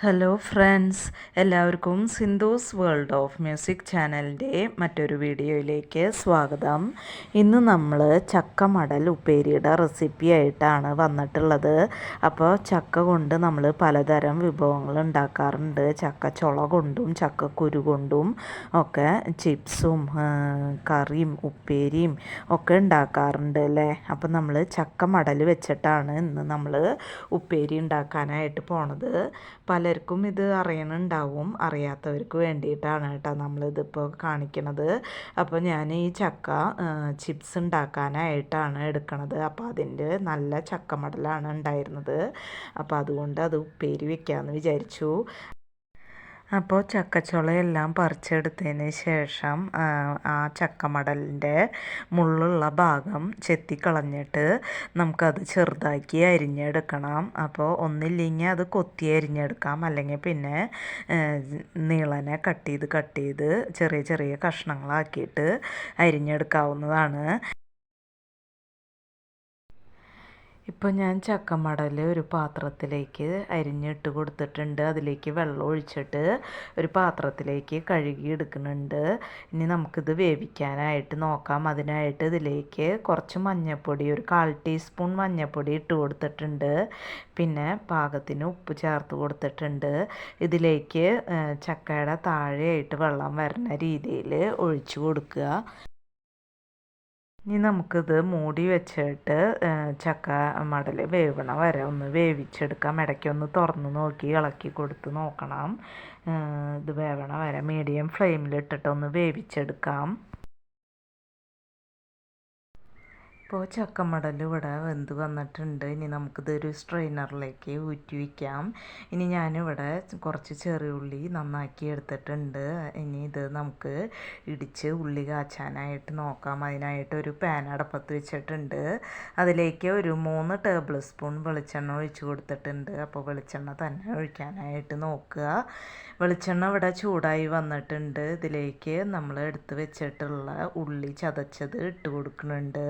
Hello friends, എല്ലാവർക്കും Sindhu's world of music ചാനലിൻ്റെ മറ്റൊരു വീഡിയോയിലേക്ക് സ്വാഗതം. ഇന്ന് നമ്മൾ ചക്ക മടൽ ഉപ്പേരിയുടെ റെസിപ്പി ആയിട്ടാണ് വന്നിട്ടുള്ളത്. അപ്പോൾ ചക്ക കൊണ്ട് നമ്മൾ പലതരം വിഭവങ്ങൾ ഉണ്ടാക്കാറുണ്ട്. ചക്ക ചുള കൊണ്ടും ചക്കക്കുരു കൊണ്ടും ഒക്കെ ചിപ്സും കറിയും ഉപ്പേരിയും ഒക്കെ ഉണ്ടാക്കാറുണ്ട് അല്ലേ. അപ്പോൾ നമ്മൾ ചക്ക മടൽ വെച്ചിട്ടാണ് ഇന്ന് നമ്മൾ ഉപ്പേരി ഉണ്ടാക്കാനായിട്ട് പോണത്. പലർക്കും ഇത് അറിയണുണ്ടാവും, അറിയാത്തവർക്ക് വേണ്ടിയിട്ടാണ് കേട്ടോ നമ്മളിതിപ്പോൾ കാണിക്കണത്. അപ്പോൾ ഞാൻ ഈ ചക്ക ചിപ്സ് ഉണ്ടാക്കാനായിട്ടാണ് എടുക്കണത്. അപ്പോൾ അതിൻ്റെ നല്ല ചക്ക മടലാണ് ഉണ്ടായിരുന്നത്. അപ്പോൾ അതുകൊണ്ട് അത് ഉപ്പേരി വെക്കാമെന്ന് വിചാരിച്ചു. അപ്പോൾ ചക്കച്ചുളയെല്ലാം പറിച്ചെടുത്തതിന് ശേഷം ആ ചക്കമടലിൻ്റെ മുള്ളുള്ള ഭാഗം ചെത്തിക്കളഞ്ഞിട്ട് നമുക്കത് ചെറുതാക്കി അരിഞ്ഞെടുക്കണം. അപ്പോൾ ഒന്നില്ലെങ്കിൽ അത് കൊത്തി അരിഞ്ഞെടുക്കാം, അല്ലെങ്കിൽ പിന്നെ നീളനെ കട്ട് ചെയ്ത് ചെറിയ ചെറിയ കഷ്ണങ്ങളാക്കിയിട്ട് അരിഞ്ഞെടുക്കാവുന്നതാണ്. ഇപ്പോൾ ഞാൻ ചക്കമടൽ ഒരു പാത്രത്തിലേക്ക് അരിഞ്ഞിട്ട് കൊടുത്തിട്ടുണ്ട്. അതിലേക്ക് വെള്ളം ഒഴിച്ചിട്ട് ഒരു പാത്രത്തിലേക്ക് കഴുകി എടുക്കുന്നുണ്ട്. ഇനി നമുക്കിത് വേവിക്കാനായിട്ട് നോക്കാം. അതിനായിട്ട് ഇതിലേക്ക് കുറച്ച് മഞ്ഞൾപ്പൊടി, ഒരു 1/4 ടീസ്പൂൺ മഞ്ഞൾപ്പൊടി ഇട്ട് കൊടുത്തിട്ടുണ്ട്. പിന്നെ പാകത്തിന് ഉപ്പ് ചേർത്ത് കൊടുത്തിട്ടുണ്ട്. ഇതിലേക്ക് ചക്കയുടെ താഴെയായിട്ട് വെള്ളം വരുന്ന രീതിയിൽ ഒഴിച്ചു കൊടുക്കുക. ഇനി നമുക്കിത് മൂടി വെച്ചിട്ട് ചക്ക മടൽ വേവണ വരെ ഒന്ന് വേവിച്ചെടുക്കാം. ഇടയ്ക്കൊന്ന് തുറന്ന് നോക്കി ഇളക്കി കൊടുത്ത് നോക്കണം. ഇത് വേവണ വരെ മീഡിയം ഫ്ലെയിമിലിട്ടിട്ട് ഒന്ന് വേവിച്ചെടുക്കാം. ഇപ്പോൾ ചക്കമടൽ ഇവിടെ വെന്ത് വന്നിട്ടുണ്ട്. ഇനി നമുക്കിതൊരു സ്ട്രെയിനറിലേക്ക് ഊറ്റി വയ്ക്കാം. ഇനി ഞാനിവിടെ കുറച്ച് ചെറിയ ഉള്ളി നന്നാക്കി എടുത്തിട്ടുണ്ട്. ഇനി ഇത് നമുക്ക് ഇടിച്ച് ഉള്ളി കാച്ചാനായിട്ട് നോക്കാം. അതിനായിട്ട് ഒരു പാൻ അടപ്പത്ത് വെച്ചിട്ടുണ്ട്. അതിലേക്ക് ഒരു 3 ടേബിൾ സ്പൂൺ വെളിച്ചെണ്ണ ഒഴിച്ച് കൊടുത്തിട്ടുണ്ട്. അപ്പോൾ വെളിച്ചെണ്ണ തന്നെ ഒഴിക്കാനായിട്ട് നോക്കുക. വെളിച്ചെണ്ണ ഇവിടെ ചൂടായി വന്നിട്ടുണ്ട്. ഇതിലേക്ക് നമ്മൾ എടുത്ത് വെച്ചിട്ടുള്ള ഉള്ളി ചതച്ചത് ഇട്ട് കൊടുക്കുന്നുണ്ട്.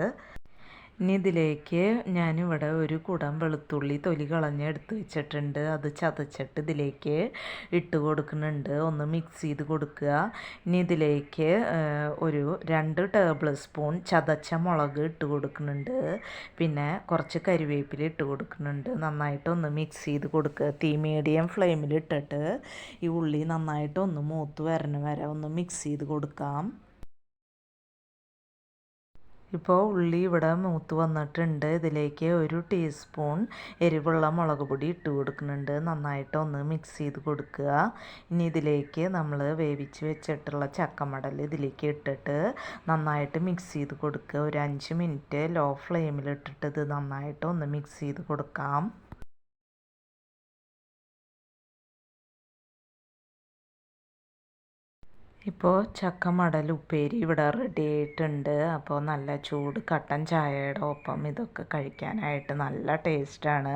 ഇനി ഇതിലേക്ക് ഞാനിവിടെ ഒരു കുടം വെളുത്തുള്ളി തൊലി കളഞ്ഞ് എടുത്ത് വെച്ചിട്ടുണ്ട്. അത് ചതച്ചിട്ട് ഇതിലേക്ക് ഇട്ട് കൊടുക്കുന്നുണ്ട്. ഒന്ന് മിക്സ് ചെയ്ത് കൊടുക്കുക. ഇനി ഇതിലേക്ക് ഒരു 2 ടേബിൾ സ്പൂൺ ചതച്ച മുളക് ഇട്ട് കൊടുക്കുന്നുണ്ട്. പിന്നെ കുറച്ച് കരിവേപ്പില ഇട്ട് കൊടുക്കുന്നുണ്ട്. നന്നായിട്ടൊന്ന് മിക്സ് ചെയ്ത് കൊടുക്കുക. തീ മീഡിയം ഫ്ലെയിമിൽ ഇട്ടിട്ട് ഈ ഉള്ളി നന്നായിട്ടൊന്ന് മൂത്ത് വരണ വരെ ഒന്ന് മിക്സ് ചെയ്ത് കൊടുക്കാം. ഇപ്പോൾ ഉള്ളി ഇവിടെ മൂത്ത് വന്നിട്ടുണ്ട്. ഇതിലേക്ക് ഒരു ടീസ്പൂൺ എരിവുള്ള മുളക് പൊടി ഇട്ട് കൊടുക്കുന്നുണ്ട്. നന്നായിട്ടൊന്ന് മിക്സ് ചെയ്ത് കൊടുക്കുക. ഇനി ഇതിലേക്ക് നമ്മൾ വേവിച്ച് വെച്ചിട്ടുള്ള ചക്കമടൽ ഇതിലേക്ക് ഇട്ടിട്ട് നന്നായിട്ട് മിക്സ് ചെയ്ത് കൊടുക്കുക. ഒരു 5 മിനിറ്റ് ലോ ഫ്ലെയിമിലിട്ടിട്ട് ഇത് നന്നായിട്ടൊന്ന് മിക്സ് ചെയ്ത് കൊടുക്കാം. ഇപ്പോൾ ചക്ക മടൽ ഉപ്പേരി ഇവിടെ റെഡി ആയിട്ടുണ്ട്. അപ്പോൾ നല്ല ചൂട് കട്ടൻ ചായയുടെ ഒപ്പം ഇതൊക്കെ കഴിക്കാനായിട്ട് നല്ല ടേസ്റ്റാണ്.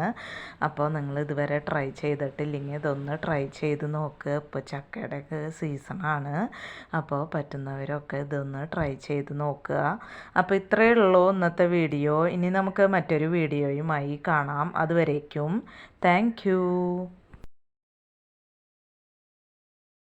അപ്പോൾ നിങ്ങൾ ഇതുവരെ ട്രൈ ചെയ്തിട്ടില്ലെങ്കിൽ ഇതൊന്ന് ട്രൈ ചെയ്ത് നോക്കുക. ഇപ്പോൾ ചക്കയുടെയൊക്കെ സീസണാണ്. അപ്പോൾ പറ്റുന്നവരൊക്കെ ഇതൊന്ന് ട്രൈ ചെയ്ത് നോക്കുക. അപ്പോൾ ഇത്രയേ ഉള്ളൂ ഇന്നത്തെ വീഡിയോ. ഇനി നമുക്ക് മറ്റൊരു വീഡിയോയുമായി കാണാം. അതുവരേക്കും താങ്ക് യു.